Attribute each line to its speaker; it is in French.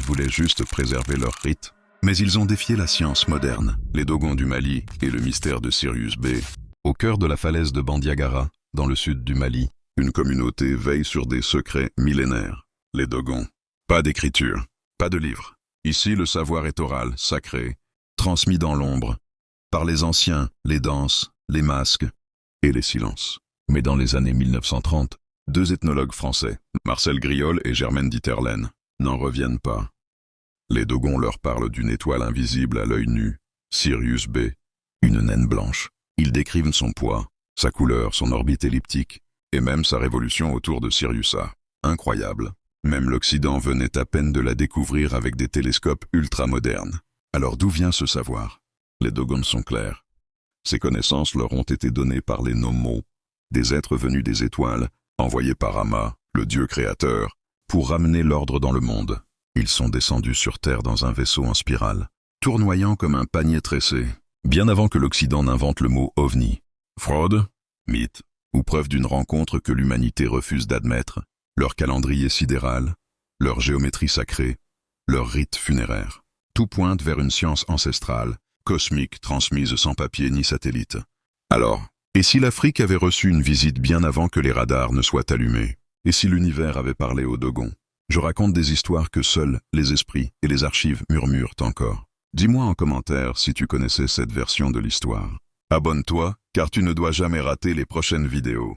Speaker 1: voulaient juste préserver leur rite. Mais ils ont défié la science moderne, les Dogons du Mali et le mystère de Sirius B. Au cœur de la falaise de Bandiagara, dans le sud du Mali, une communauté veille sur des secrets millénaires. Les Dogons. Pas d'écriture, pas de livre. Ici, le savoir est oral, sacré, transmis dans l'ombre, par les anciens, les danses, les masques et les silences. Mais dans les années 1930, deux ethnologues français, Marcel Griol et Germaine Dieterlen, n'en reviennent pas. Les Dogons leur parlent d'une étoile invisible à l'œil nu, Sirius B, une naine blanche. Ils décrivent son poids, sa couleur, son orbite elliptique, et même sa révolution autour de Sirius A. Incroyable. Même l'Occident venait à peine de la découvrir avec des télescopes ultramodernes. Alors d'où vient ce savoir? Les Dogons sont clairs. Ces connaissances leur ont été données par les Nomos, des êtres venus des étoiles, envoyés par Ama, le dieu créateur, pour ramener l'ordre dans le monde. Ils sont descendus sur Terre dans un vaisseau en spirale, tournoyant comme un panier tressé, bien avant que l'Occident n'invente le mot ovni. Fraude, mythe, ou preuve d'une rencontre que l'humanité refuse d'admettre, leur calendrier sidéral, leur géométrie sacrée, leur rite funéraire. Tout pointe vers une science ancestrale, cosmique, transmise sans papier ni satellite. Alors, et si l'Afrique avait reçu une visite bien avant que les radars ne soient allumés? Et si l'univers avait parlé aux Dogons? Je raconte des histoires que seuls les esprits et les archives murmurent encore. Dis-moi en commentaire si tu connaissais cette version de l'histoire. Abonne-toi, car tu ne dois jamais rater les prochaines vidéos.